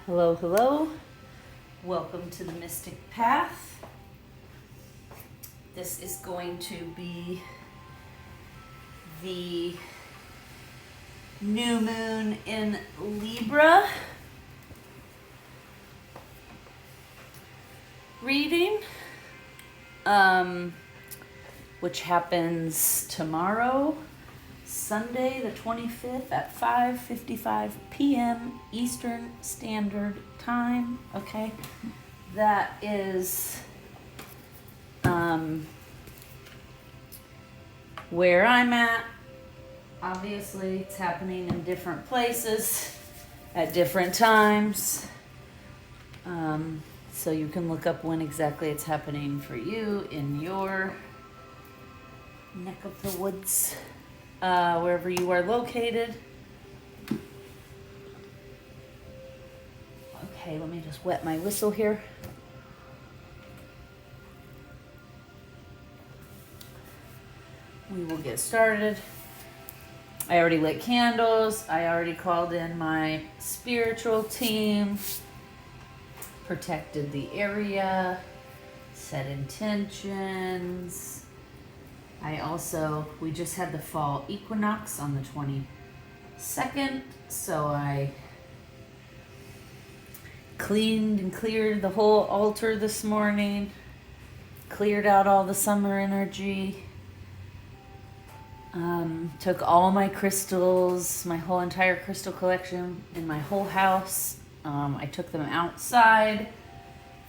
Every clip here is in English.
Hello, hello. Welcome to the Mystic Path. This is going to be the new moon in Libra reading, which happens tomorrow, Sunday the 25th at 5:55 p.m. Eastern Standard Time. Okay, that is where I'm at. Obviously, it's happening in different places at different times. So you can look up when exactly it's happening for you in your neck of the woods, wherever you are located. Okay, let me just wet my whistle here. We will get started. I already lit candles. I already called in my spiritual team, protected the area, set intentions. We just had the fall equinox on the 22nd, so I cleaned and cleared the whole altar this morning, cleared out all the summer energy, took all my crystals, my whole entire crystal collection in my whole house. I took them outside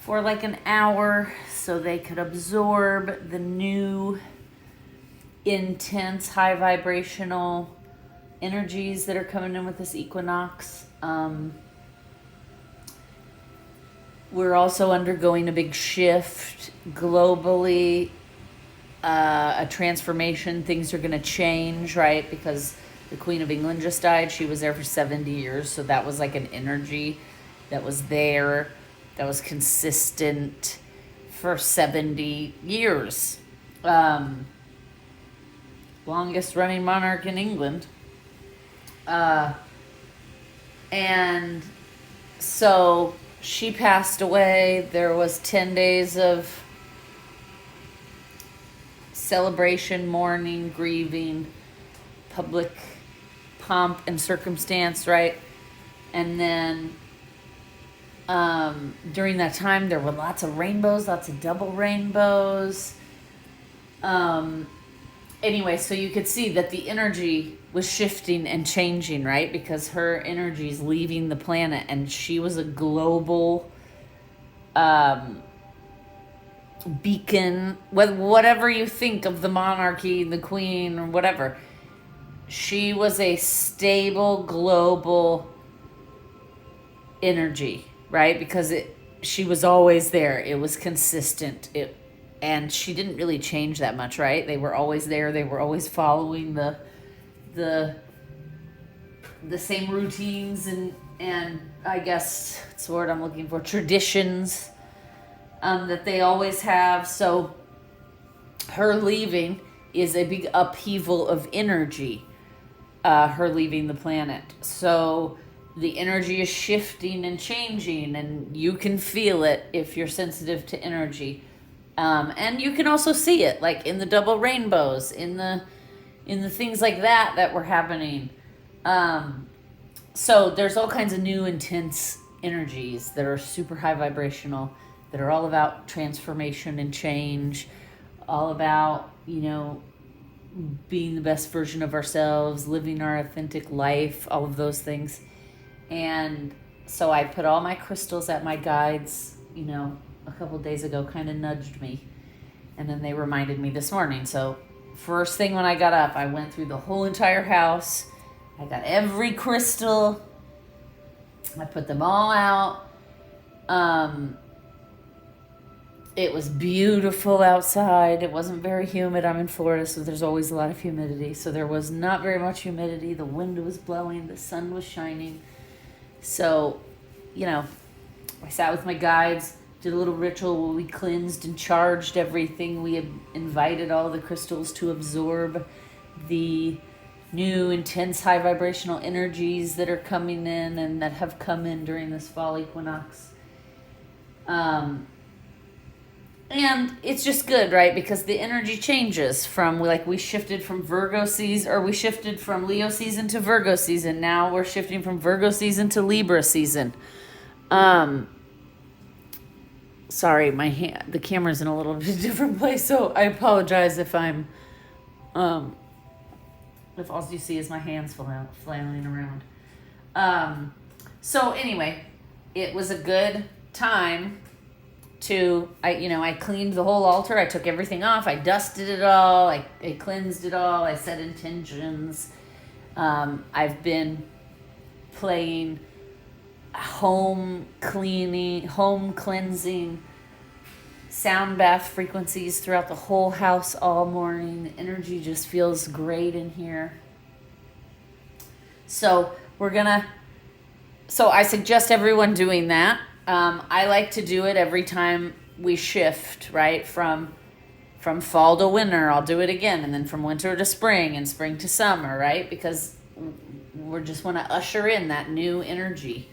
for like an hour so they could absorb the new intense high vibrational energies that are coming in with this equinox. We're also undergoing a big shift globally, a transformation. Things are going to change, right? Because the Queen of England just died. She was there for 70 years. So that was like an energy that was there, that was consistent for 70 years. Longest running monarch in England. And so she passed away. There was 10 days of celebration, mourning, grieving, public pomp and circumstance, right? And then during that time, there were lots of rainbows, lots of double rainbows. Anyway, so you could see that the energy was shifting and changing, right? Because her energy is leaving the planet, and she was a global beacon. Whatever you think of the monarchy, the queen, or whatever, she was a stable global energy, right? Because she was always there. It was consistent. And she didn't really change that much, right? They were always there. They were always following the same routines and I guess that's the word I'm looking for, traditions that they always have. So her leaving is a big upheaval of energy, her leaving the planet. So the energy is shifting and changing, and you can feel it if you're sensitive to energy. And you can also see it, like in the double rainbows, in the things like that were happening. So there's all kinds of new intense energies that are super high vibrational, that are all about transformation and change, all about, being the best version of ourselves, living our authentic life, all of those things. And so I put all my crystals at my guides, a couple days ago, kind of nudged me, and then they reminded me this morning. So first thing when I got up, I went through the whole entire house. I got every crystal. I put them all out. It was beautiful outside. It wasn't very humid. I'm in Florida, so there's always a lot of humidity. So there was not very much humidity. The wind was blowing. The sun was shining. So, I sat with my guides, did a little ritual where we cleansed and charged everything. We had invited all the crystals to absorb the new intense high vibrational energies that are coming in and that have come in during this fall equinox. And it's just good, right? Because the energy changes from, like, we shifted from Virgo season, or we shifted from Leo season to Virgo season. Now we're shifting from Virgo season to Libra season. Sorry, the camera's in a little bit different place, so I apologize if I'm, if all you see is my hands flailing around. So anyway, it was a good time to, I cleaned the whole altar. I took everything off. I dusted it all. I cleansed it all. I set intentions. I've been playing home cleansing sound bath frequencies throughout the whole house all morning. The energy just feels great in here. So I suggest everyone doing that. I like to do it every time we shift, right? From fall to winter, I'll do it again. And then from winter to spring and spring to summer, right? Because we just want to usher in that new energy.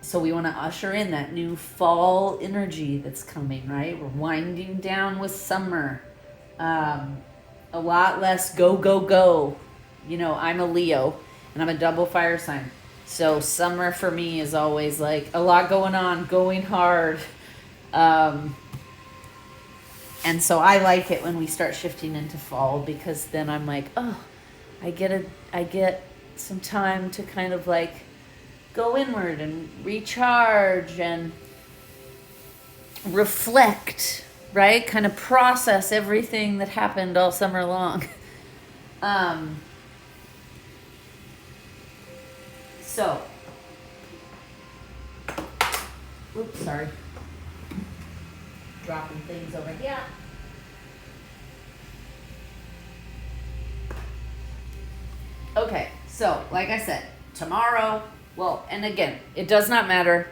So we want to usher in that new fall energy that's coming, right? We're winding down with summer. A lot less go, go, go. I'm a Leo and I'm a double fire sign. So summer for me is always like a lot going on, going hard. And so I like it when we start shifting into fall, because then I'm like, oh, I get some time to kind of like go inward and recharge and reflect, right? Kind of process everything that happened all summer long. So, oops, sorry. Dropping things over here. Okay, so like I said, tomorrow, well, and again, it does not matter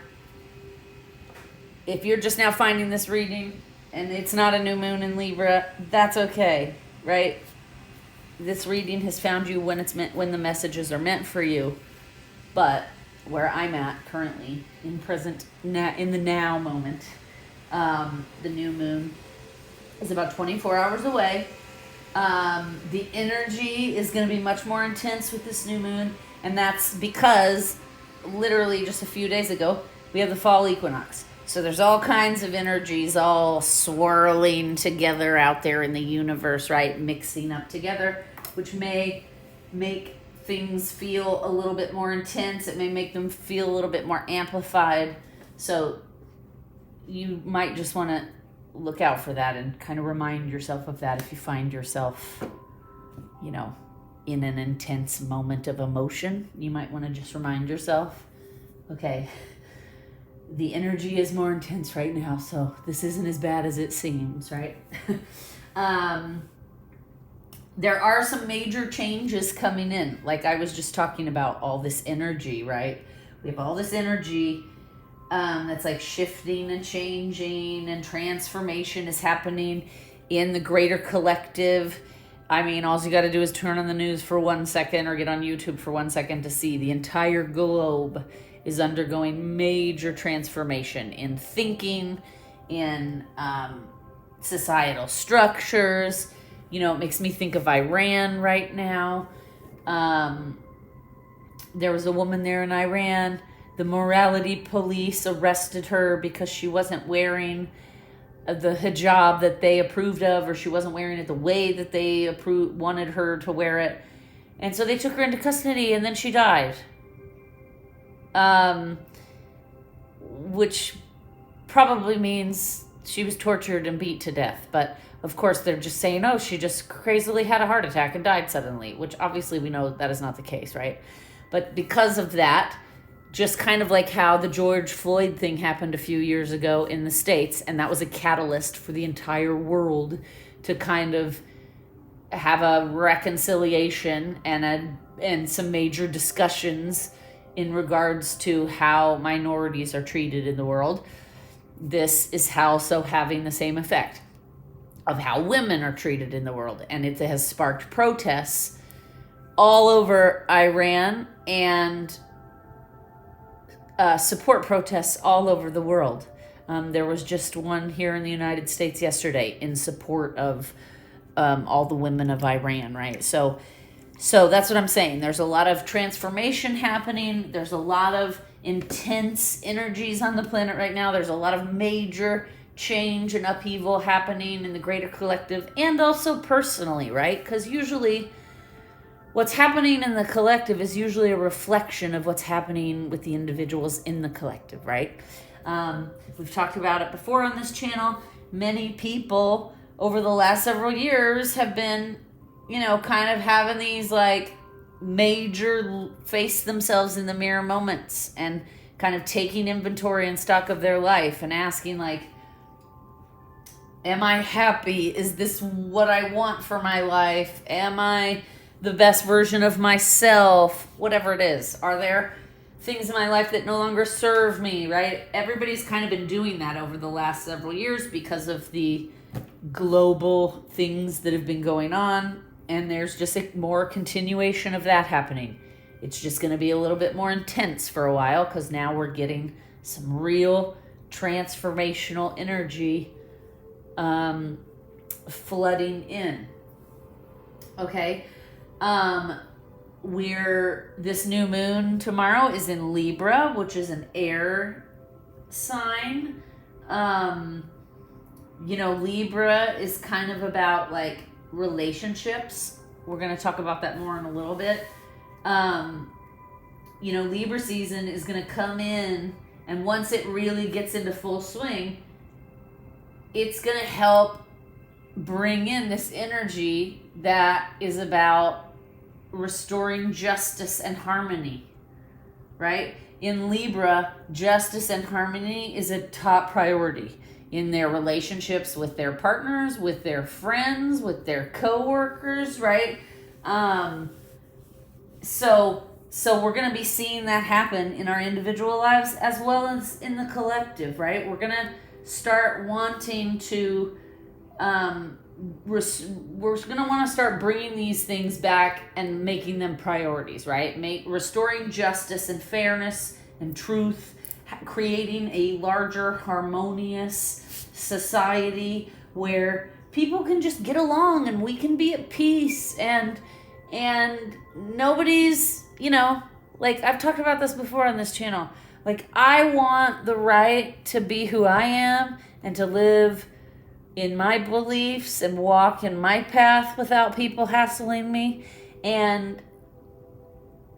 if you're just now finding this reading and it's not a new moon in Libra, that's okay, right? This reading has found you when the messages are meant for you. But where I'm at currently, in the now moment, the new moon is about 24 hours away. The energy is going to be much more intense with this new moon, and that's because literally just a few days ago, we have the fall equinox. So there's all kinds of energies all swirling together out there in the universe, right? Mixing up together, which may make things feel a little bit more intense. It may make them feel a little bit more amplified. So you might just want to look out for that and kind of remind yourself of that if you find yourself, in an intense moment of emotion. You might want to just remind yourself, okay, the energy is more intense right now, so this isn't as bad as it seems, right? There are some major changes coming in. Like I was just talking about all this energy, right? We have all this energy that's like shifting and changing, and transformation is happening in the greater collective. I mean, all you got to do is turn on the news for 1 second or get on YouTube for 1 second to see the entire globe is undergoing major transformation in thinking, in societal structures. It makes me think of Iran right now. There was a woman there in Iran. The morality police arrested her because she wasn't wearing the hijab that they approved of, or she wasn't wearing it the way that they wanted her to wear it. And so they took her into custody, and then she died. Which probably means she was tortured and beat to death. But of course, they're just saying, oh, she just crazily had a heart attack and died suddenly, which obviously we know that is not the case, right? But because of that, just kind of like how the George Floyd thing happened a few years ago in the States, and that was a catalyst for the entire world to kind of have a reconciliation and some major discussions in regards to how minorities are treated in the world. This is also having the same effect. of how women are treated in the world. And it has sparked protests all over Iran and support protests all over the world. There was just one here in the United States yesterday in support of all the women of Iran, right? So that's what I'm saying. There's a lot of transformation happening. There's a lot of intense energies on the planet right now. There's a lot of major change and upheaval happening in the greater collective and also personally, right? Because usually what's happening in the collective is usually a reflection of what's happening with the individuals in the collective, right? We've talked about it before on this channel. Many people over the last several years have been, kind of having these like major face themselves in the mirror moments and kind of taking inventory and stock of their life and asking like, am I happy? Is this what I want for my life? Am I the best version of myself? Whatever it is. Are there things in my life that no longer serve me, right? Everybody's kind of been doing that over the last several years because of the global things that have been going on. And there's just a more continuation of that happening. It's just going to be a little bit more intense for a while because now we're getting some real transformational energy flooding in. Okay. This new moon tomorrow is in Libra, which is an air sign. Libra is kind of about like relationships. We're going to talk about that more in a little bit. Libra season is going to come in, and once it really gets into full swing, it's going to help bring in this energy that is about restoring justice and harmony, right? In Libra, justice and harmony is a top priority in their relationships with their partners, with their friends, with their coworkers, right? So we're going to be seeing that happen in our individual lives as well as in the collective, right? We're going to start wanting to we're going to want to start bringing these things back and making them priorities, right? Restoring justice and fairness and truth, creating a larger harmonious society where people can just get along and we can be at peace and nobody's, like I've talked about this before on this channel. Like I want the right to be who I am and to live in my beliefs and walk in my path without people hassling me. And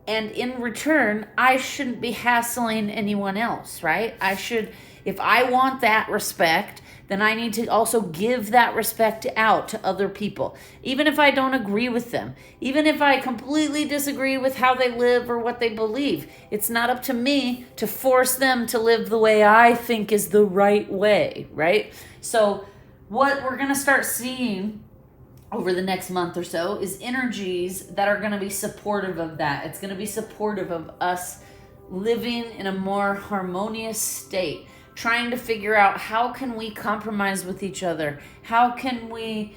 in return, I shouldn't be hassling anyone else, right? If I want that respect, then I need to also give that respect out to other people. Even if I don't agree with them, even if I completely disagree with how they live or what they believe, it's not up to me to force them to live the way I think is the right way, right? So what we're going to start seeing over the next month or so is energies that are going to be supportive of that. It's going to be supportive of us living in a more harmonious state, trying to figure out how can we compromise with each other? How can we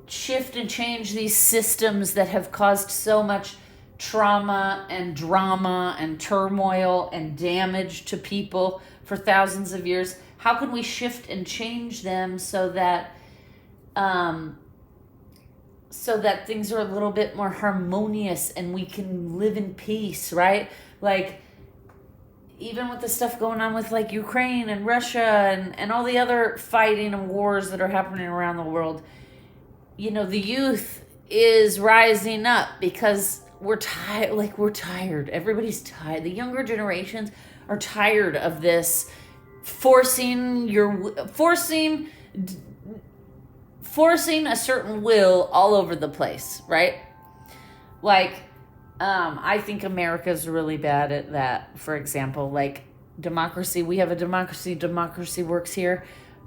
shift and change these systems that have caused so much trauma and drama and turmoil and damage to people for thousands of years? How can we shift and change them so that things are a little bit more harmonious and we can live in peace, right? Like even with the stuff going on with like Ukraine and Russia and all the other fighting and wars that are happening around the world, the youth is rising up because we're tired. Everybody's tired. The younger generations are tired of this forcing a certain will all over the place, right? Like, I think America's really bad at that. For example, like democracy, we have a democracy works here.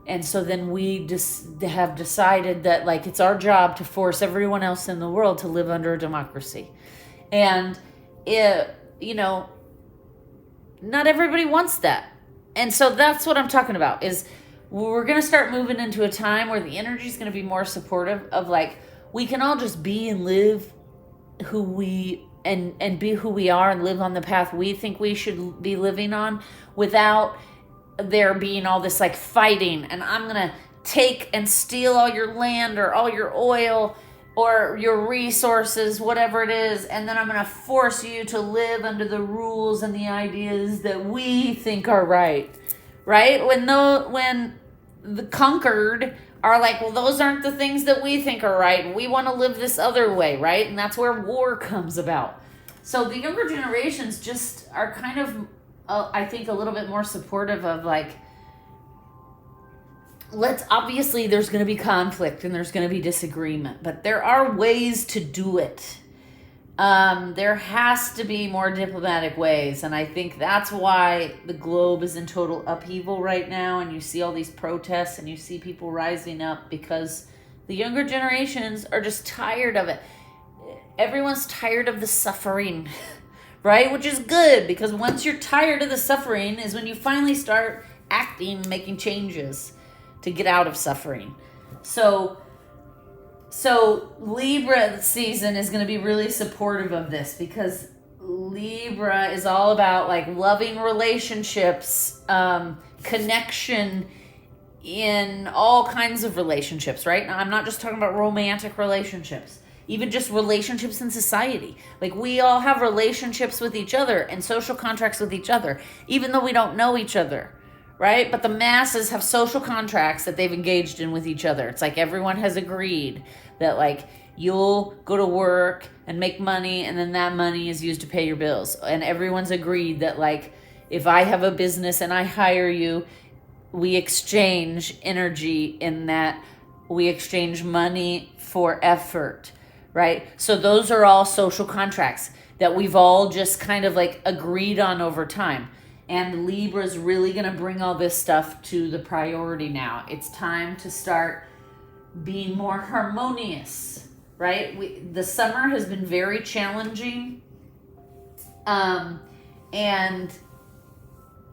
And so then we just have decided that like it's our job to force everyone else in the world to live under a democracy. And not everybody wants that. And so that's what I'm talking about is we're going to start moving into a time where the energy is going to be more supportive of like, we can all just be and live who we and be who we are and live on the path we think we should be living on without there being all this like fighting, and I'm going to take and steal all your land or all your oil or your resources, whatever it is, and then I'm going to force you to live under the rules and the ideas that we think are right. Right? When the conquered are like, well, those aren't the things that we think are right. We want to live this other way, right? And that's where war comes about. So the younger generations just are kind of, I think, a little bit more supportive of like, obviously there's going to be conflict and there's going to be disagreement, but there are ways to do it. There has to be more diplomatic ways, and I think that's why the globe is in total upheaval right now, and you see all these protests and you see people rising up because the younger generations are just tired of it. Everyone's tired of the suffering, right? Which is good, because once you're tired of the suffering is when you finally start acting, making changes to get out of suffering. So Libra season is going to be really supportive of this, because Libra is all about like loving relationships, connection in all kinds of relationships, right? Now, I'm not just talking about romantic relationships, even just relationships in society. Like, we all have relationships with each other and social contracts with each other, even though we don't know each other. Right? But the masses have social contracts that they've engaged in with each other. It's like everyone has agreed that like you'll go to work and make money, and then that money is used to pay your bills. And everyone's agreed that like if I have a business and I hire you, we exchange energy in that we exchange money for effort, right? So those are all social contracts that we've all just kind of like agreed on over time. And Libra's really going to bring all this stuff to the priority now. It's time to start being more harmonious, right? The summer has been very challenging. And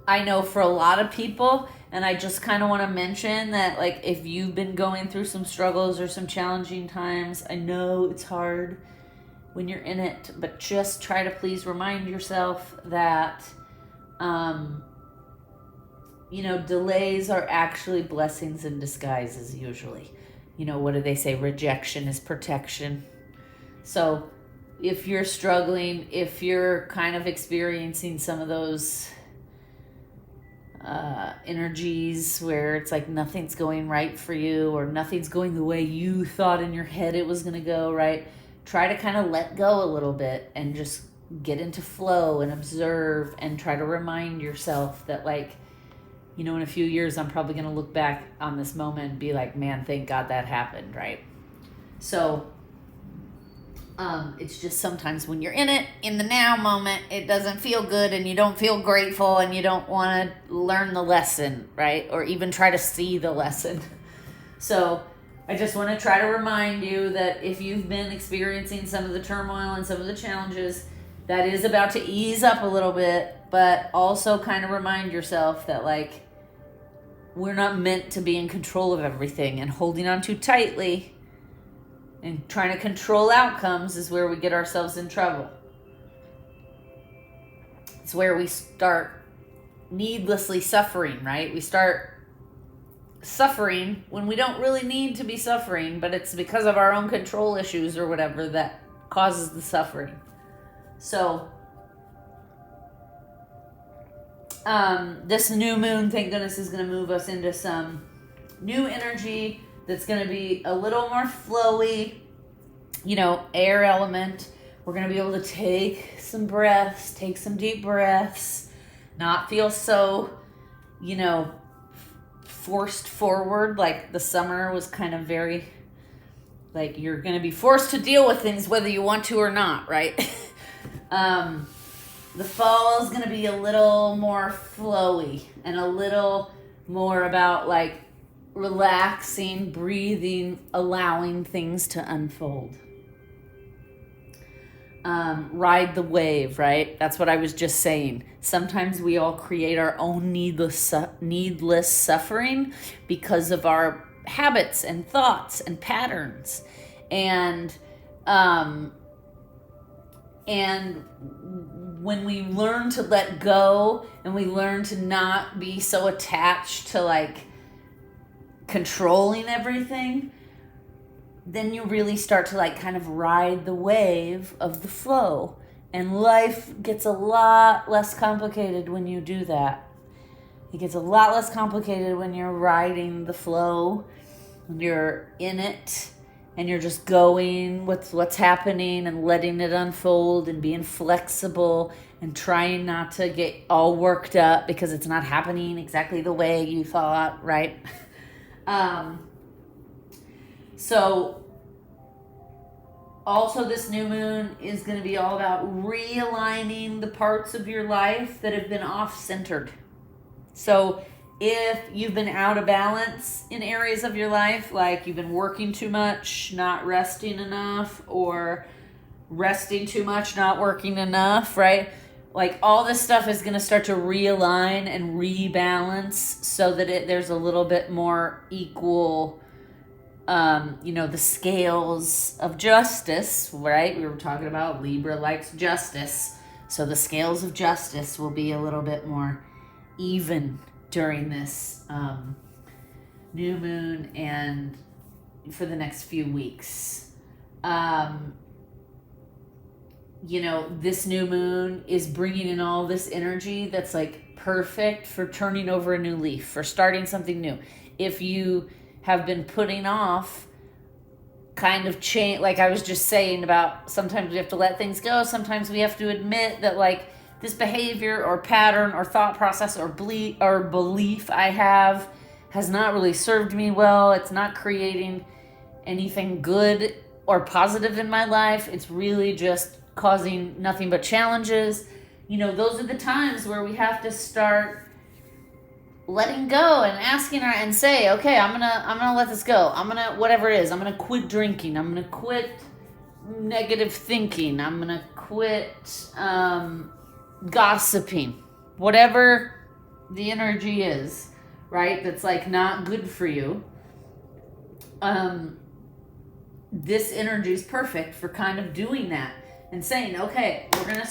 I know for a lot of people, and I just kind of want to mention that, like, if you've been going through some struggles or some challenging times, I know it's hard when you're in it, but just try to please remind yourself that delays are actually blessings in disguises usually. What do they say? Rejection is protection. So if you're struggling, if you're kind of experiencing some of those energies where it's like nothing's going right for you, or nothing's going the way you thought in your head it was going to go, right? Try to kind of let go a little bit and just get into flow and observe, and try to remind yourself that, like, in a few years, I'm probably going to look back on this moment and be like, man, thank God that happened, right? So it's just sometimes when you're in it, in the now moment, it doesn't feel good, and you don't feel grateful, and you don't want to learn the lesson, right? Or even try to see the lesson. So I just want to try to remind you that if you've been experiencing some of the turmoil and some of the challenges, that is about to ease up a little bit, but also kind of remind yourself that, like, we're not meant to be in control of everything, and holding on too tightly and trying to control outcomes is where we get ourselves in trouble. It's where we start needlessly suffering, right? We start suffering when we don't really need to be suffering, but it's because of our own control issues or whatever that causes the suffering. So this new moon, thank goodness, is going to move us into some new energy that's going to be a little more flowy, air element. We're going to be able to take some deep breaths, not feel so, forced forward. Like the summer was kind of very, like, you're going to be forced to deal with things whether you want to or not, right? The fall is going to be a little more flowy and a little more about, like, relaxing, breathing, allowing things to unfold. ride the wave, right? That's what I was just saying. Sometimes we all create our own needless suffering because of our habits and thoughts and patterns. And when we learn to let go and we learn to not be so attached to like controlling everything, then you really start to like kind of ride the wave of the flow. And life gets a lot less complicated when you do that. It gets a lot less complicated when you're riding the flow, when you're in it, and you're just going with what's happening and letting it unfold and being flexible and trying not to get all worked up because it's not happening exactly the way you thought, right? So also this new moon is going to be all about realigning the parts of your life that have been off-centered. So if you've been out of balance in areas of your life, like you've been working too much, not resting enough, or resting too much, not working enough, right? Like all this stuff is going to start to realign and rebalance so that there's a little bit more equal, the scales of justice, right? We were talking about Libra likes justice. So the scales of justice will be a little bit more even during this new moon and for the next few weeks. This new moon is bringing in all this energy that's like perfect for turning over a new leaf, for starting something new. If you have been putting off kind of change, like I was just saying about sometimes we have to let things go. Sometimes we have to admit that like this behavior or pattern or thought process or belief I have has not really served me well. It's not creating anything good or positive in my life. It's really just causing nothing but challenges. Those are the times where we have to start letting go and asking and say, okay, I'm gonna let this go. I'm gonna, whatever it is, I'm gonna quit drinking. I'm gonna quit negative thinking. I'm gonna quit gossiping, whatever the energy is, right? That's like not good for you. This energy is perfect for kind of doing that and saying, okay, we're gonna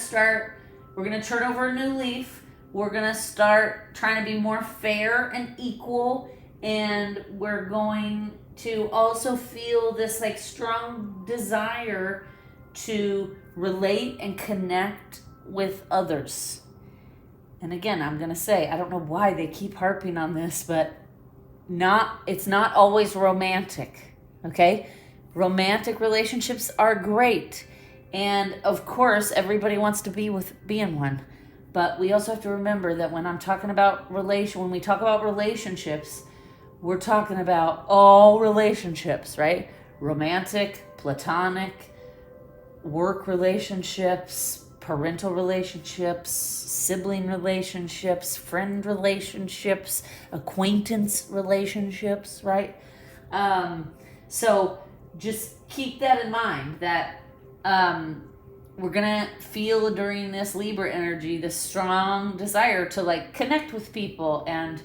turn over a new leaf. We're gonna start trying to be more fair and equal, and we're going to also feel this like strong desire to relate and connect with others. And again, I'm gonna say, I don't know why they keep harping on this, but it's not always romantic, okay? Romantic relationships are great, and of course everybody wants to be in one. But we also have to remember that when we talk about relationships, we're talking about all relationships, right? Romantic, platonic, work relationships, parental relationships, sibling relationships, friend relationships, acquaintance relationships, right? So just keep that in mind that we're gonna feel during this Libra energy this strong desire to like connect with people, and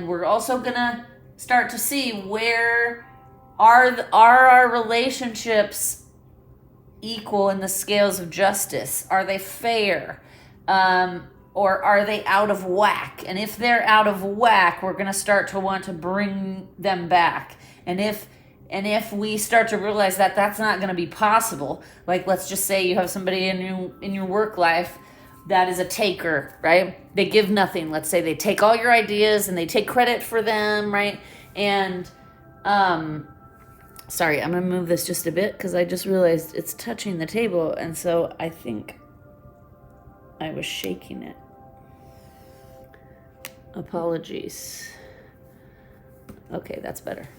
we're also gonna start to see where are our relationships equal in the scales of justice? Are they fair? Or are they out of whack? And if they're out of whack, we're gonna start to want to bring them back. And if we start to realize that that's not going to be possible, like let's just say you have somebody in your work life that is a taker, right? They give nothing. Let's say they take all your ideas and they take credit for them, right? And sorry, I'm going to move this just a bit because I just realized it's touching the table, and so I think I was shaking it. Apologies. Okay, that's better.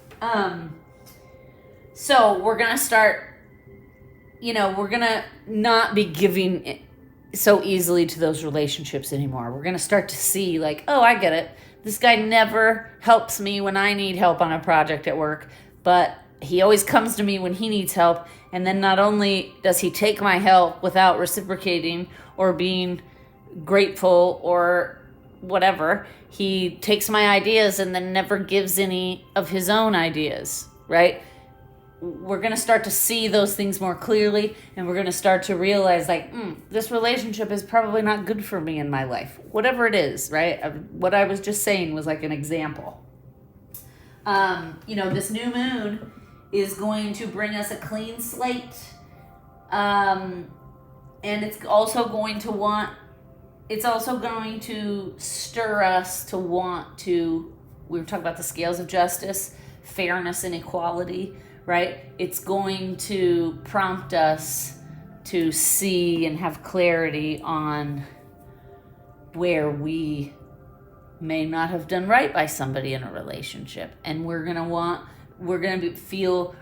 So we're going to start, we're going to not be giving it so easily to those relationships anymore. We're going to start to see like, oh, I get it. This guy never helps me when I need help on a project at work, but he always comes to me when he needs help. And then not only does he take my help without reciprocating or being grateful or whatever, he takes my ideas and then never gives any of his own ideas, right? We're going to start to see those things more clearly, and we're going to start to realize, like, this relationship is probably not good for me in my life. Whatever it is, right? What I was just saying was like an example. This new moon is going to bring us a clean slate. And it's also going to stir us to want to, we were talking about the scales of justice, fairness and equality, right? It's going to prompt us to see and have clarity on where we may not have done right by somebody in a relationship. And we're going to feel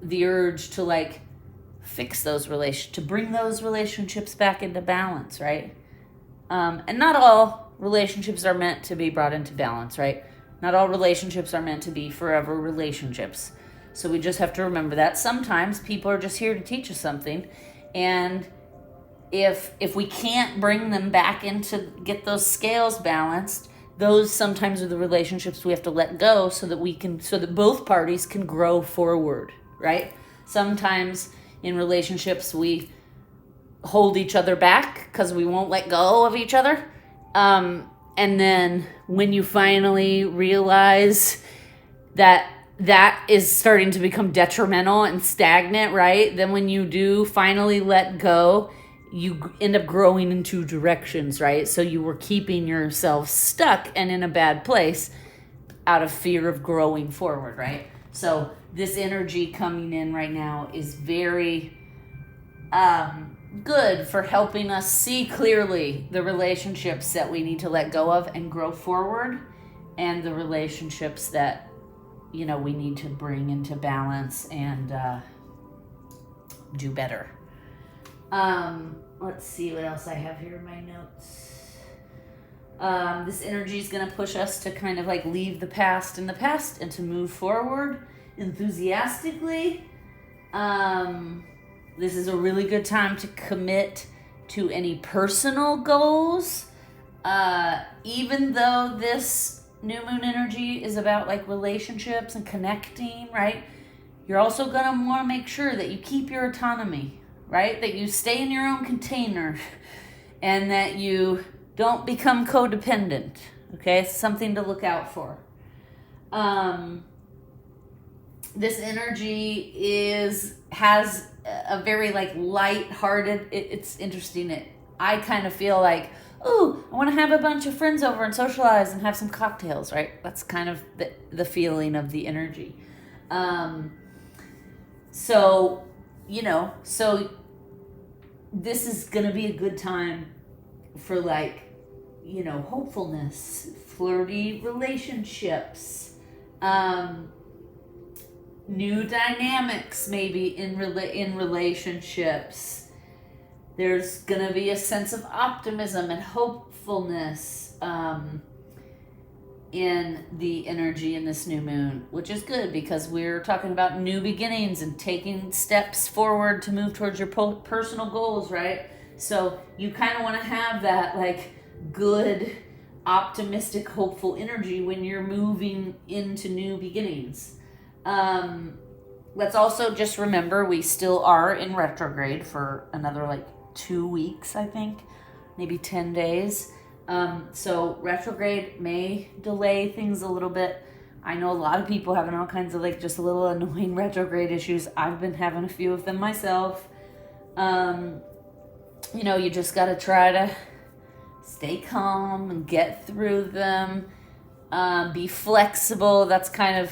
the urge to like fix those to bring those relationships back into balance, right? And not all relationships are meant to be brought into balance, right? Not all relationships are meant to be forever relationships. So we just have to remember that sometimes people are just here to teach us something. And if we can't bring them back into, get those scales balanced, those sometimes are the relationships we have to let go so that both parties can grow forward, right? Sometimes in relationships we hold each other back because we won't let go of each other. And then when you finally realize that is starting to become detrimental and stagnant, right? Then when you do finally let go, you end up growing in two directions, right? So you were keeping yourself stuck and in a bad place out of fear of growing forward, right? So this energy coming in right now is very good for helping us see clearly the relationships that we need to let go of and grow forward, and the relationships that we need to bring into balance and do better. Let's see what else I have here in my notes. This energy is going to push us to kind of like leave the past in the past and to move forward enthusiastically. This is a really good time to commit to any personal goals. Even though this new moon energy is about like relationships and connecting, right? You're also going to want to make sure that you keep your autonomy, right? That you stay in your own container and that you don't become codependent, okay? It's something to look out for. This energy has a very like light-hearted, it's interesting. I kind of feel like, ooh, I want to have a bunch of friends over and socialize and have some cocktails, right? That's kind of the feeling of the energy. So this is going to be a good time for like, hopefulness, flirty relationships, new dynamics maybe in relationships. There's going to be a sense of optimism and hopefulness in the energy in this new moon, which is good because we're talking about new beginnings and taking steps forward to move towards your personal goals, right? So you kind of want to have that like good, optimistic, hopeful energy when you're moving into new beginnings. Let's also just remember we still are in retrograde for another like 2 weeks, I think, maybe 10 days. So retrograde may delay things a little bit. I know a lot of people having all kinds of like just little annoying retrograde issues. I've been having a few of them myself. You just got to try to stay calm and get through them. Be flexible. That's kind of,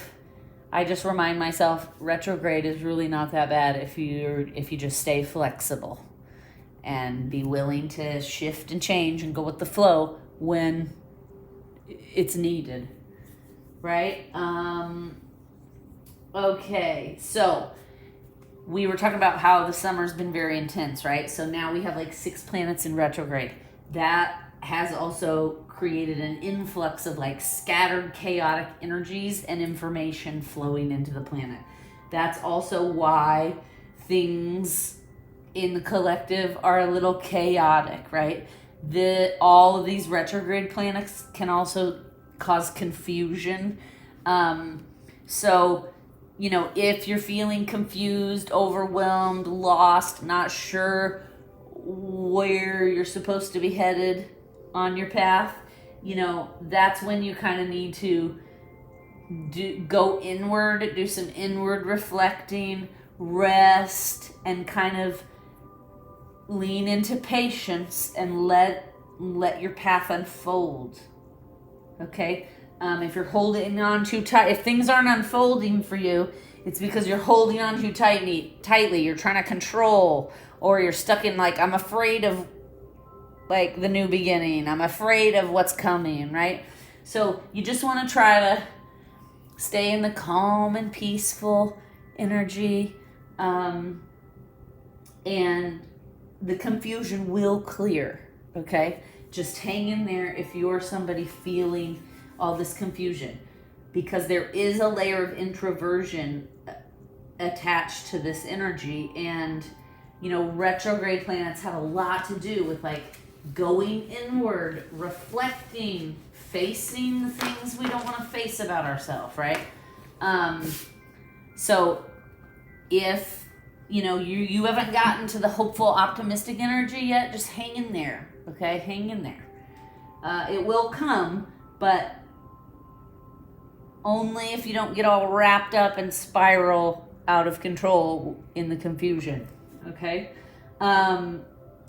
I just remind myself, retrograde is really not that bad if you just stay flexible and be willing to shift and change and go with the flow when it's needed, right? Okay, so we were talking about how the summer's been very intense, right? So now we have like 6 planets in retrograde. That has also created an influx of like scattered chaotic energies and information flowing into the planet. That's also why things in the collective are a little chaotic, right? All of these retrograde planets can also cause confusion. So, if you're feeling confused, overwhelmed, lost, not sure where you're supposed to be headed on your path, that's when you kind of need to go inward, do some inward reflecting, rest, and kind of lean into patience and let your path unfold. Okay? If you're holding on too tight, if things aren't unfolding for you, it's because you're holding on too tightly. You're trying to control, or you're stuck in I'm afraid of the new beginning. I'm afraid of what's coming, right? So you just want to try to stay in the calm and peaceful energy, and the confusion will clear, okay? Just hang in there if you're somebody feeling all this confusion, because there is a layer of introversion attached to this energy, and retrograde planets have a lot to do with going inward, reflecting, facing the things we don't want to face about ourselves, right? So if you haven't gotten to the hopeful, optimistic energy yet, just hang in there, okay? Hang in there. It will come, but only if you don't get all wrapped up and spiral out of control in the confusion, okay?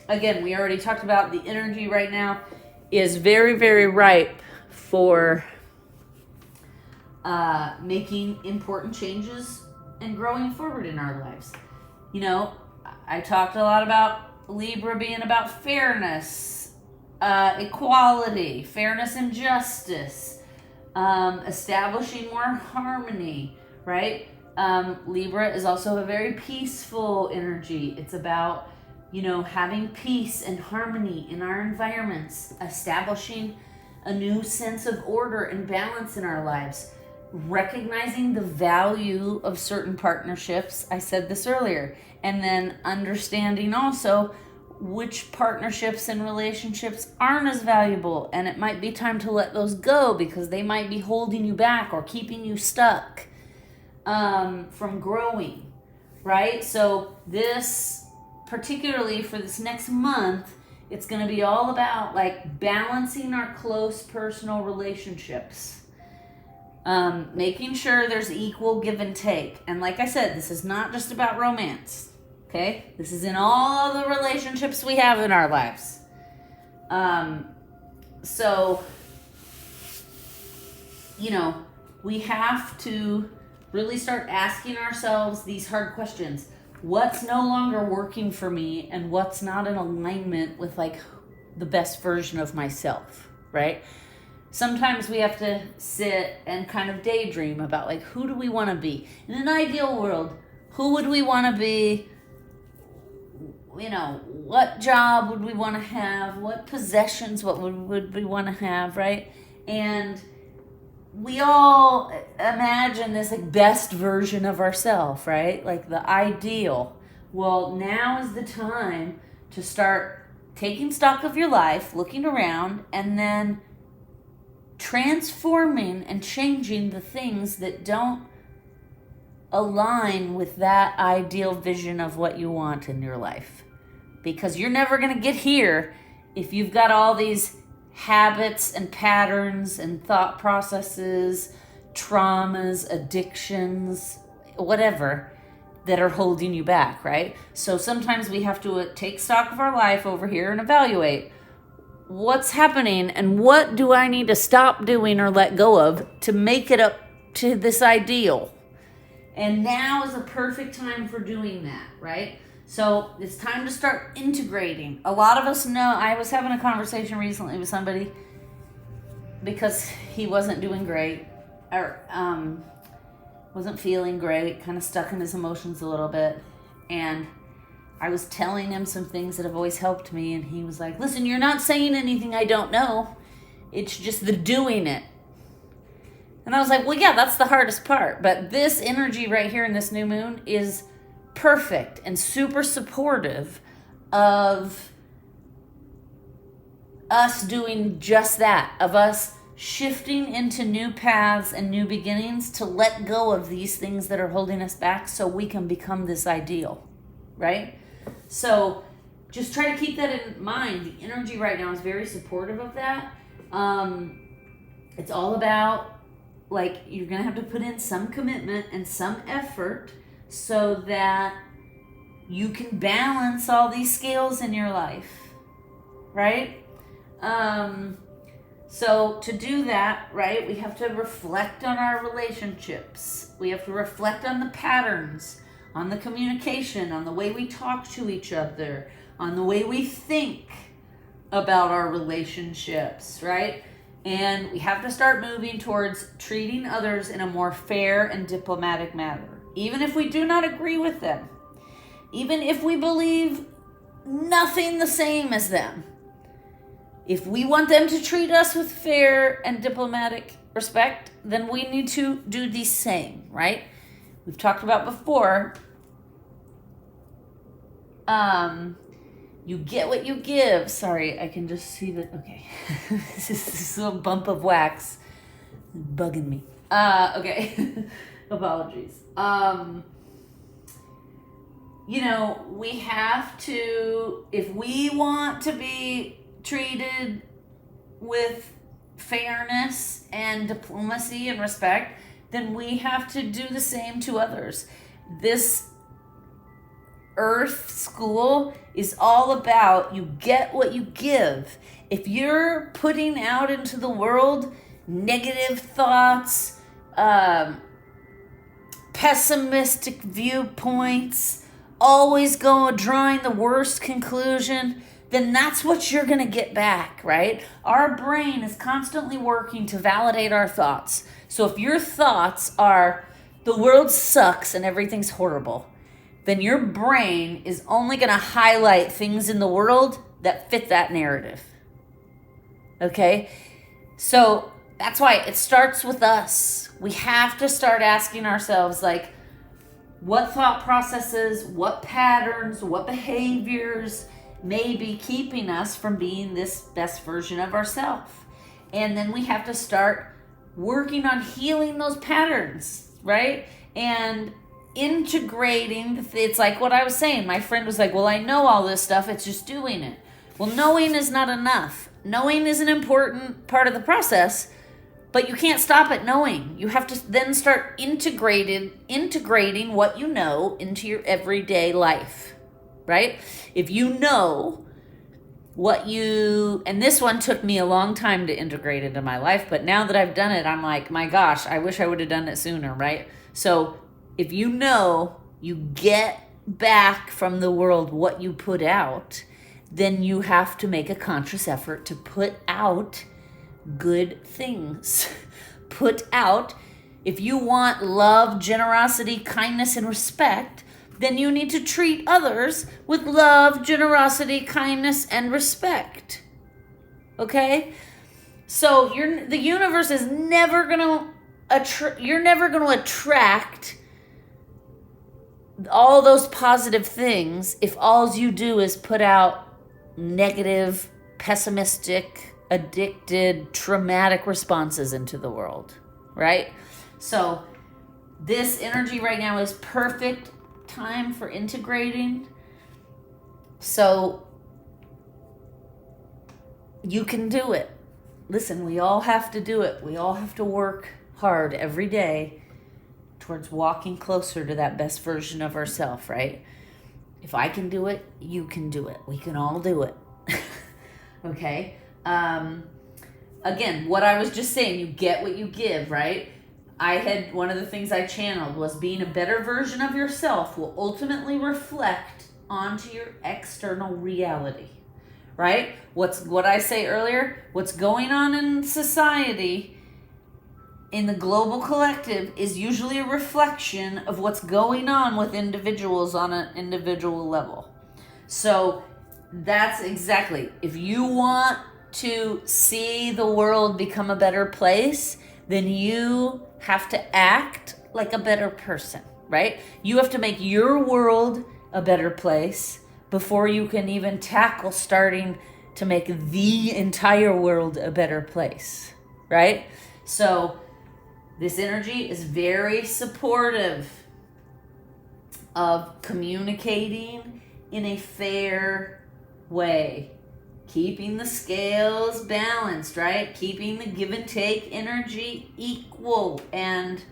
Again, we already talked about the energy right now is very, very ripe for making important changes and growing forward in our lives. I talked a lot about Libra being about fairness, equality, fairness and justice, establishing more harmony, right? Libra is also a very peaceful energy. It's about, having peace and harmony in our environments, establishing a new sense of order and balance in our lives, recognizing the value of certain partnerships. I said this earlier. And then understanding also which partnerships and relationships aren't as valuable, and it might be time to let those go because they might be holding you back or keeping you stuck from growing, right? So this, particularly for this next month, it's going to be all about balancing our close personal relationships, making sure there's equal give and take. And like I said, this is not just about romance. Okay? This is in all the relationships we have in our lives. So, we have to really start asking ourselves these hard questions. What's no longer working for me, and what's not in alignment with the best version of myself, right? Sometimes we have to sit and kind of daydream about who do we want to be? In an ideal world, who would we want to be? What job would we want to have? What possessions, what would we want to have, right? And we all imagine this best version of ourselves, right? The ideal. Well, now is the time to start taking stock of your life, looking around, and then transforming and changing the things that don't align with that ideal vision of what you want in your life. Because you're never going to get here if you've got all these habits and patterns and thought processes, traumas, addictions, whatever, that are holding you back, right? So sometimes we have to take stock of our life over here and evaluate what's happening and what do I need to stop doing or let go of to make it up to this ideal. And now is a perfect time for doing that, right? So it's time to start integrating. A lot of us know, I was having a conversation recently with somebody because he wasn't doing great, or wasn't feeling great, kind of stuck in his emotions a little bit. And I was telling him some things that have always helped me, and he was like, listen, you're not saying anything I don't know. It's just the doing it. And I was like, well, yeah, that's the hardest part. But this energy right here in this new moon is perfect and super supportive of us doing just that, of us shifting into new paths and new beginnings to let go of these things that are holding us back so we can become this ideal, right? So just try to keep that in mind. The energy right now is very supportive of that. It's all about, like, you're going to have to put in some commitment and some effort so that you can balance all these scales in your life, right? So to do that, right, we have to reflect on our relationships. We have to reflect on the patterns, on the communication, on the way we talk to each other, on the way we think about our relationships, right? And we have to start moving towards treating others in a more fair and diplomatic manner, even if we do not agree with them, even if we believe nothing the same as them. If we want them to treat us with fair and diplomatic respect, then we need to do the same, right? We've talked about before, you get what you give. Sorry, I can just see that. Okay. this little bump of wax bugging me. Okay. Apologies. We have to, if we want to be treated with fairness and diplomacy and respect, then we have to do the same to others. This Earth School is all about you get what you give. If you're putting out into the world negative thoughts, pessimistic viewpoints, always drawing the worst conclusion, then that's what you're going to get back, right? Our brain is constantly working to validate our thoughts. So if your thoughts are, the world sucks and everything's horrible, then your brain is only going to highlight things in the world that fit that narrative. Okay? So that's why it starts with us. We have to start asking ourselves, like, what thought processes, what patterns, what behaviors may be keeping us from being this best version of ourselves. And then we have to start working on healing those patterns, right? And integrating. It's like what I was saying. My friend was like, well, I know all this stuff. It's just doing it. Well, knowing is not enough. Knowing is an important part of the process, but you can't stop at knowing. You have to then start integrating what you know into your everyday life, right? If you know and this one took me a long time to integrate into my life, but now that I've done it, I'm like, my gosh, I wish I would have done it sooner, right? So if you know you get back from the world what you put out, then you have to make a conscious effort to put out good things. Put out, if you want love, generosity, kindness, and respect, then you need to treat others with love, generosity, kindness, and respect. Okay? So the universe is never going to you're never going to attract all those positive things if all you do is put out negative, pessimistic, addicted, traumatic responses into the world, right? So this energy right now is perfect time for integrating. So you can do it. Listen, we all have to do it. We all have to work hard every day towards walking closer to that best version of ourselves, right? If I can do it, you can do it. We can all do it. Okay? Again, what I was just saying, you get what you give, right? One of the things I channeled was being a better version of yourself will ultimately reflect onto your external reality, right? What I say earlier, what's going on in society, in the global collective, is usually a reflection of what's going on with individuals on an individual level. So that's exactly, if you want to see the world become a better place, then you have to act like a better person. right? You have to make your world a better place before you can even tackle starting to make the entire world a better place, right? So this energy is very supportive of communicating in a fair way, keeping the scales balanced, right? Keeping the give and take energy equal, and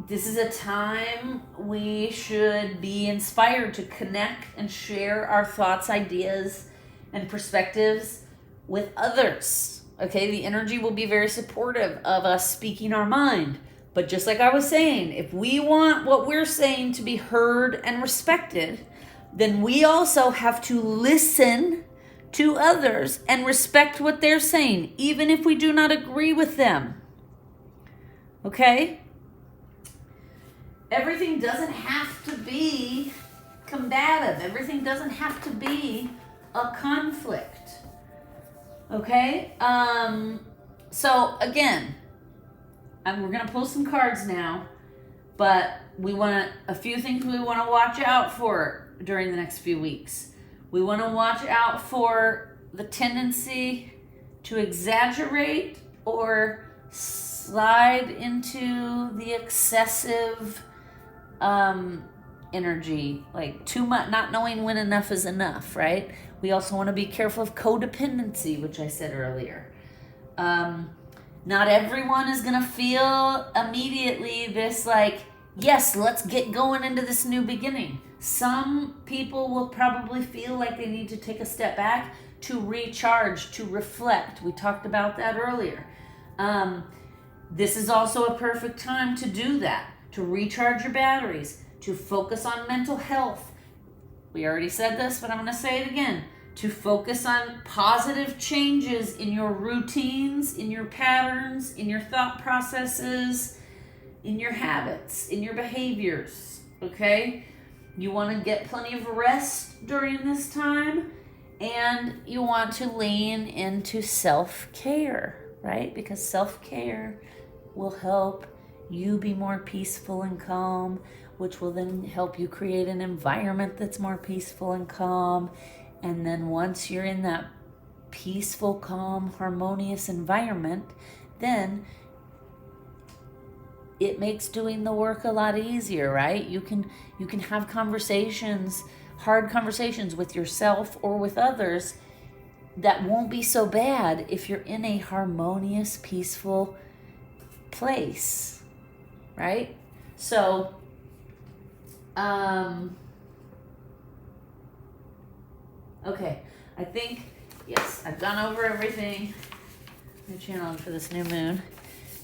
this is a time we should be inspired to connect and share our thoughts, ideas, and perspectives with others. Okay, the energy will be very supportive of us speaking our mind. But just like I was saying, if we want what we're saying to be heard and respected, then we also have to listen to others and respect what they're saying, even if we do not agree with them. Okay? Everything doesn't have to be combative. Everything doesn't have to be a conflict. Okay? So again, we're going to pull some cards now, but a few things we want to watch out for during the next few weeks. We want to watch out for the tendency to exaggerate or slide into the excessive energy, like too much, not knowing when enough is enough, right? We also want to be careful of codependency, which I said earlier. Not everyone is going to feel immediately this like, yes, let's get going into this new beginning. Some people will probably feel like they need to take a step back to recharge, to reflect. We talked about that earlier. This is also a perfect time to do that, to recharge your batteries, to focus on mental health. We already said this, but I'm going to say it again. To focus on positive changes in your routines, in your patterns, in your thought processes, in your habits, in your behaviors, okay? You want to get plenty of rest during this time, and you want to lean into self-care, right? Because self-care will help you be more peaceful and calm, which will then help you create an environment that's more peaceful and calm. And then once you're in that peaceful, calm, harmonious environment, then it makes doing the work a lot easier, right? You can have conversations, hard conversations with yourself or with others that won't be so bad if you're in a harmonious, peaceful place, right? So, okay, I think, yes, I've gone over everything. I'm channeling for this new moon.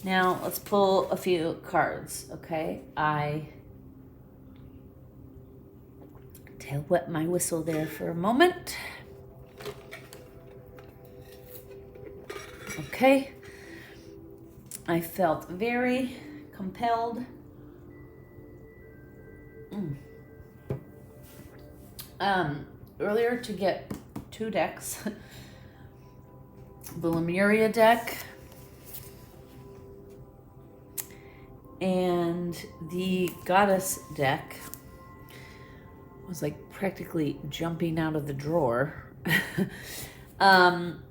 Now, let's pull a few cards, okay? I tail wet my whistle there for a moment. Okay. I felt very compelled. Earlier to get 2 decks. The Lemuria deck and the Goddess deck. Was like practically jumping out of the drawer. And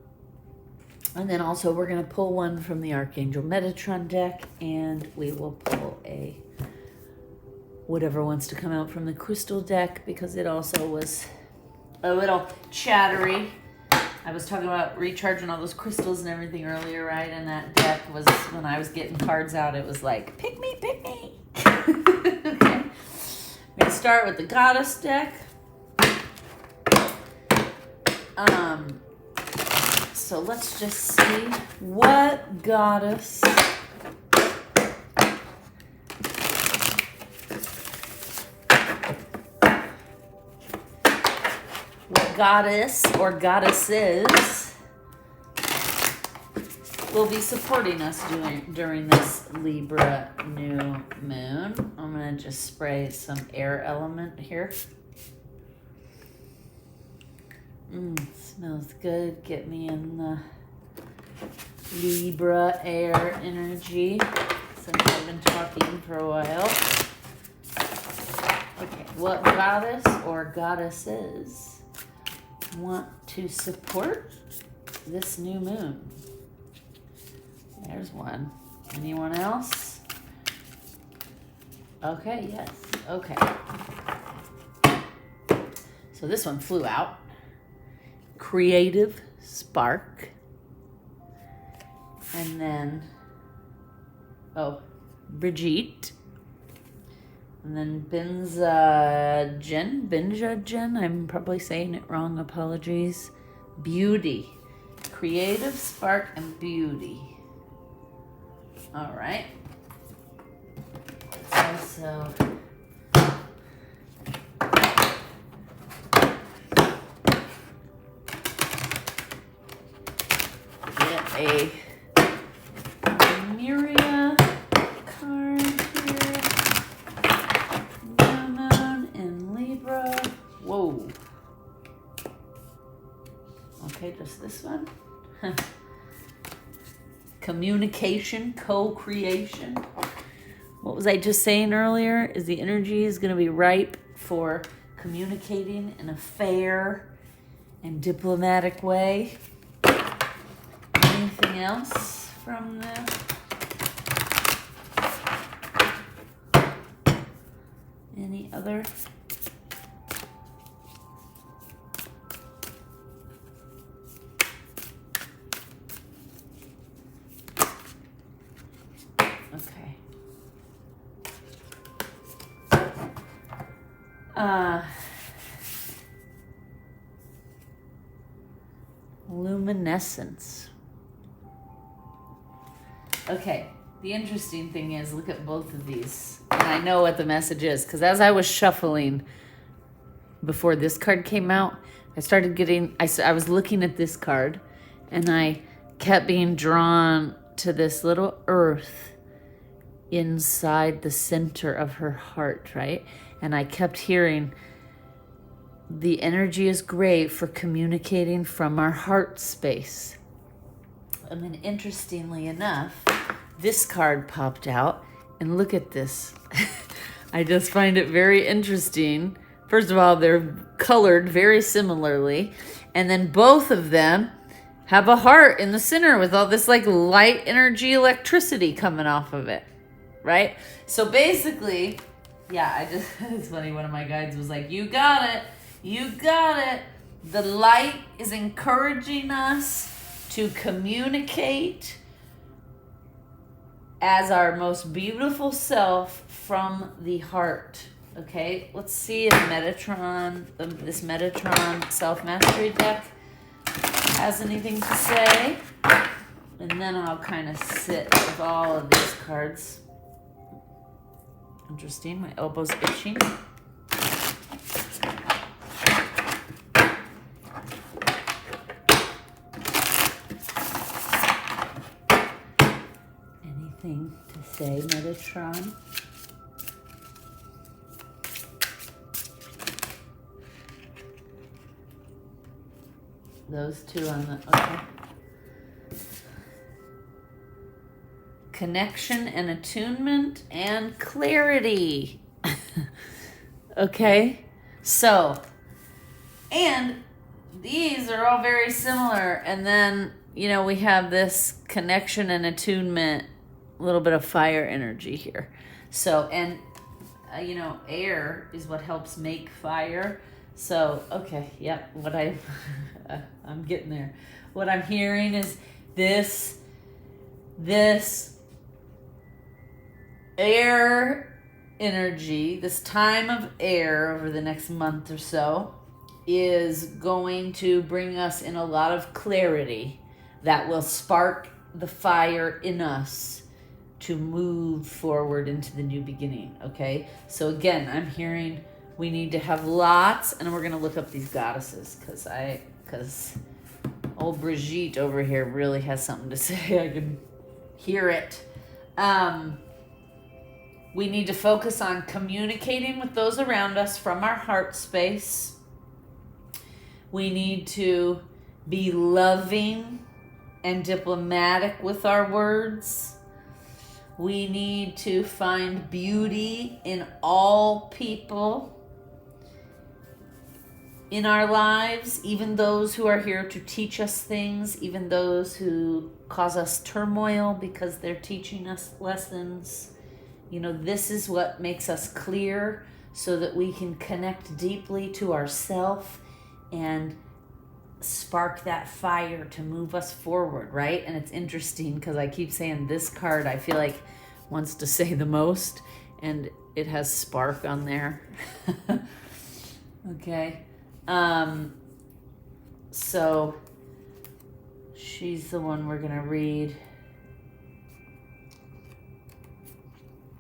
then also we're going to pull one from the Archangel Metatron deck, and we will pull a whatever wants to come out from the Crystal deck, because it also was a little chattery. I was talking about recharging all those crystals and everything earlier, right? And that deck was, when I was getting cards out, it was like, pick me, pick me. Okay. I'm going to start with the Goddess deck. So let's just see what Goddess or goddesses will be supporting us during this Libra new moon. I'm going to just spray some air element here. Smells good. Get me in the Libra air energy, since I've been talking for a while. Okay, what goddess or goddesses want to support this new moon? There's one. Anyone else? Okay, yes. Okay. So this one flew out. Creative spark. And then, Brigitte. And then Benja Jen, I'm probably saying it wrong, apologies. Beauty. Creative spark and beauty. All right. Also, get a Miria card here. New moon in Libra. Whoa. Okay, just this one. Communication, co-creation. What was I just saying earlier? Is the energy is going to be ripe for communicating in a fair and diplomatic way. Anything else from this? Any other? Okay. Luminescence. Okay, the interesting thing is, look at both of these. And I know what the message is, because as I was shuffling before this card came out, I started getting, I was looking at this card, and I kept being drawn to this little earth inside the center of her heart, right? And I kept hearing, the energy is great for communicating from our heart space. And then interestingly enough, this card popped out, and look at this. I just find it very interesting. First of all, they're colored very similarly. And then both of them have a heart in the center with all this like light energy electricity coming off of it, right? So basically, yeah, it's funny, one of my guides was like, you got it. You got it. The light is encouraging us to communicate as our most beautiful self from the heart. Okay, let's see if Metatron, this Metatron self-mastery deck has anything to say. And then I'll kind of sit with all of these cards. Interesting, my elbow's itching. Anything to say, Metatron? Those two on the, okay. Connection and attunement and clarity. Okay, so, and these are all very similar. And then, you know, we have this connection and attunement, a little bit of fire energy here. So, and, you know, air is what helps make fire. So, okay, yep, what I'm getting there. What I'm hearing is this air energy, this time of air over the next month or so is going to bring us in a lot of clarity that will spark the fire in us to move forward into the new beginning, okay? So again, I'm hearing we need to have lots, and we're going to look up these goddesses because old Brigitte over here really has something to say. I can hear it. We need to focus on communicating with those around us from our heart space. We need to be loving and diplomatic with our words. We need to find beauty in all people in our lives, even those who are here to teach us things, even those who cause us turmoil because they're teaching us lessons. You know, this is what makes us clear so that we can connect deeply to ourself and spark that fire to move us forward, right? And it's interesting because I keep saying this card, I feel like wants to say the most, and it has spark on there. Okay. So she's the one we're gonna read.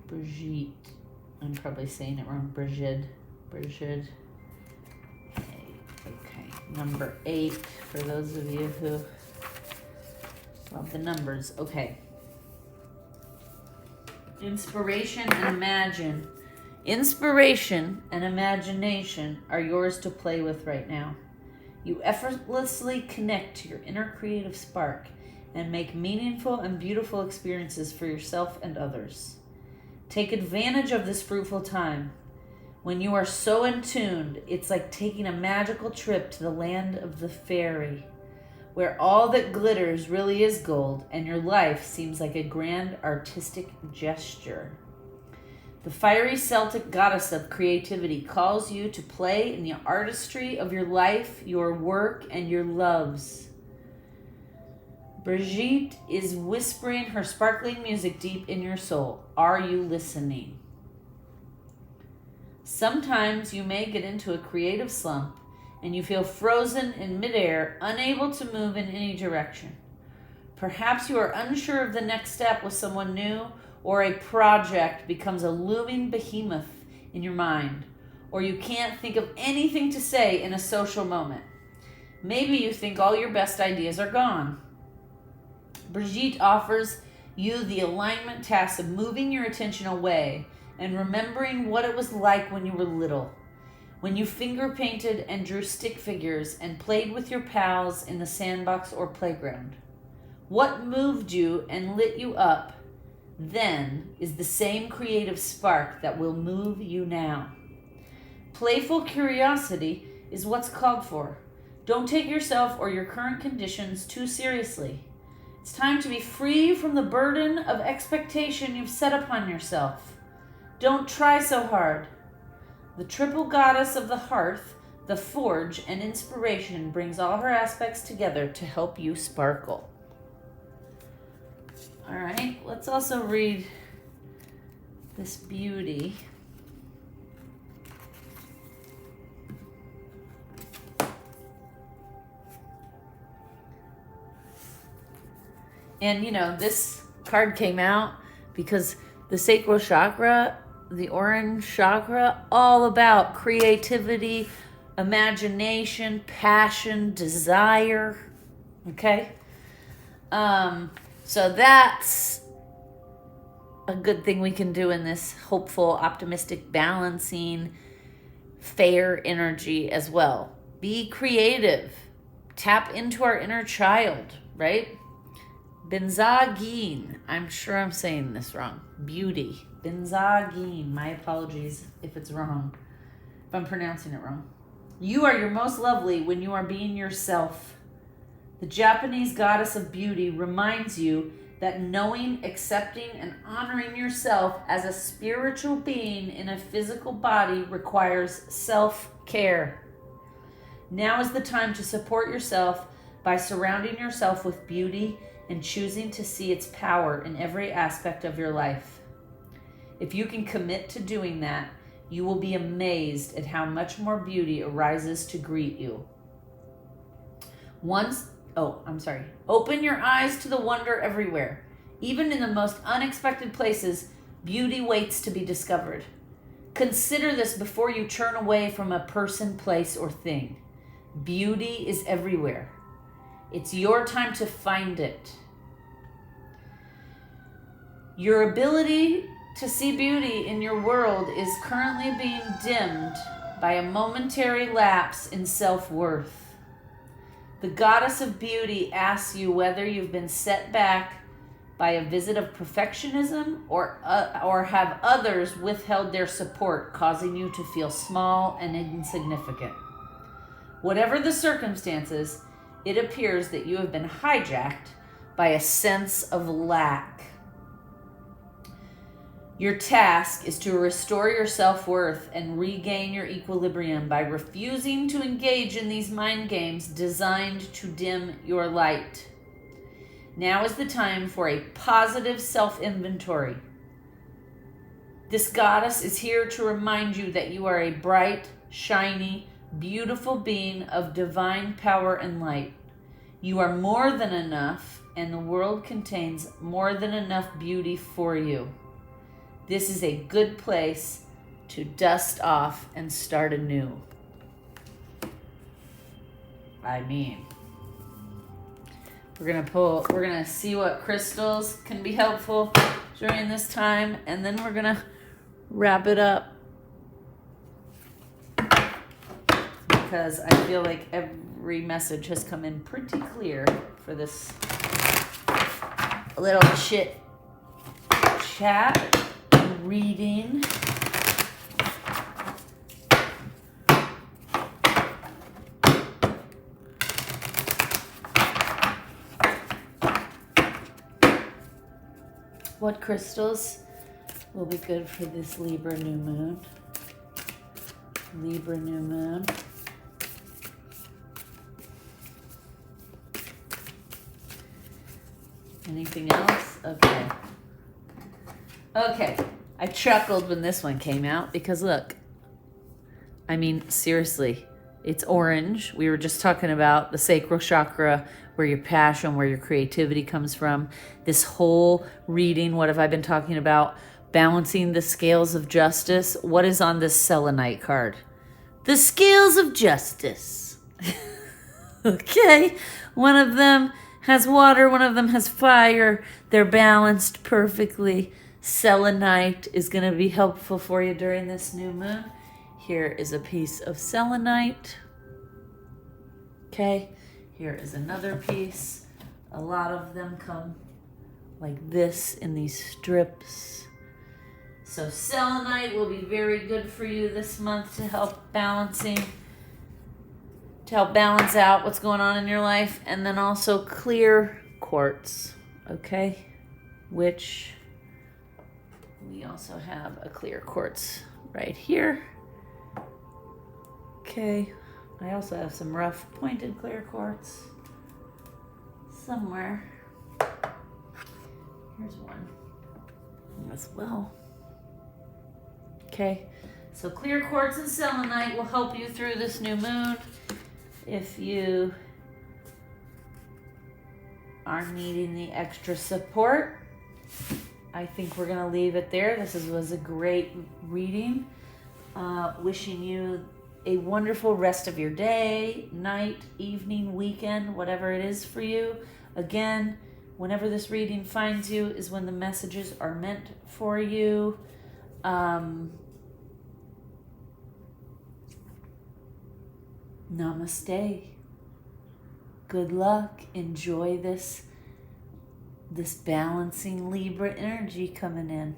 Brigitte. I'm probably saying it wrong. Brigitte. Okay. Number 8 for those of you who love the numbers. Okay. Inspiration and imagine. Inspiration and imagination are yours to play with right now. You effortlessly connect to your inner creative spark and make meaningful and beautiful experiences for yourself and others. Take advantage of this fruitful time. When you are so in tune, it's like taking a magical trip to the land of the fairy, where all that glitters really is gold and your life seems like a grand artistic gesture. The fiery Celtic goddess of creativity calls you to play in the artistry of your life, your work, and your loves. Brigitte is whispering her sparkling music deep in your soul. Are you listening? Sometimes you may get into a creative slump and you feel frozen in midair, unable to move in any direction. Perhaps you are unsure of the next step with someone new, or a project becomes a looming behemoth in your mind, or you can't think of anything to say in a social moment. Maybe you think all your best ideas are gone. Brigitte offers you the alignment task of moving your attention away and remembering what it was like when you were little, when you finger painted and drew stick figures and played with your pals in the sandbox or playground. What moved you and lit you up then is the same creative spark that will move you now. Playful curiosity is what's called for. Don't take yourself or your current conditions too seriously. It's time to be free from the burden of expectation you've set upon yourself. Don't try so hard. The triple goddess of the hearth, the forge, and inspiration brings all her aspects together to help you sparkle. All right, let's also read this beauty. And, you know, this card came out because the sacral chakra, the orange chakra, all about creativity, imagination, passion, desire. Okay? So that's a good thing we can do in this hopeful, optimistic, balancing, fair energy as well. Be creative. Tap into our inner child, right? Benzagin. I'm sure I'm saying this wrong. Beauty. Benzagin. My apologies if it's wrong, if I'm pronouncing it wrong. You are your most lovely when you are being yourself. The Japanese goddess of beauty reminds you that knowing, accepting, and honoring yourself as a spiritual being in a physical body requires self-care. Now is the time to support yourself by surrounding yourself with beauty and choosing to see its power in every aspect of your life. If you can commit to doing that, you will be amazed at how much more beauty arises to greet you. Open your eyes to the wonder everywhere. Even in the most unexpected places, beauty waits to be discovered. Consider this before you turn away from a person, place, or thing. Beauty is everywhere. It's your time to find it. Your ability to see beauty in your world is currently being dimmed by a momentary lapse in self-worth. The goddess of beauty asks you whether you've been set back by a visit of perfectionism or have others withheld their support, causing you to feel small and insignificant. Whatever the circumstances, it appears that you have been hijacked by a sense of lack. Your task is to restore your self-worth and regain your equilibrium by refusing to engage in these mind games designed to dim your light. Now is the time for a positive self-inventory. This goddess is here to remind you that you are a bright, shiny, beautiful being of divine power and light. You are more than enough, and the world contains more than enough beauty for you. This is a good place to dust off and start anew. I mean, we're gonna see what crystals can be helpful during this time, and then we're gonna wrap it up because I feel like every message has come in pretty clear for this little chit chat reading. What crystals will be good for this Libra new moon? Libra new moon. Anything else? Okay. Okay. I chuckled when this one came out because look, I mean, seriously, it's orange. We were just talking about the sacral chakra, where your passion, where your creativity comes from. This whole reading, what have I been talking about? Balancing the scales of justice. What is on this selenite card? The scales of justice. Okay. One of them has water, one of them has fire. They're balanced perfectly. Selenite is going to be helpful for you during this new moon. Here is a piece of selenite. Okay, here is another piece. A lot of them come like this in these strips. So selenite will be very good for you this month to help balance out what's going on in your life. And then also clear quartz, okay, which we also have a clear quartz right here. Okay, I also have some rough pointed clear quartz somewhere. Here's one as well. Okay, so clear quartz and selenite will help you through this new moon. If you are needing the extra support, I think we're going to leave it there. This was a great reading. Wishing you a wonderful rest of your day, night, evening, weekend, whatever it is for you. Again, whenever this reading finds you is when the messages are meant for you. Namaste. Good luck. Enjoy this balancing Libra energy coming in.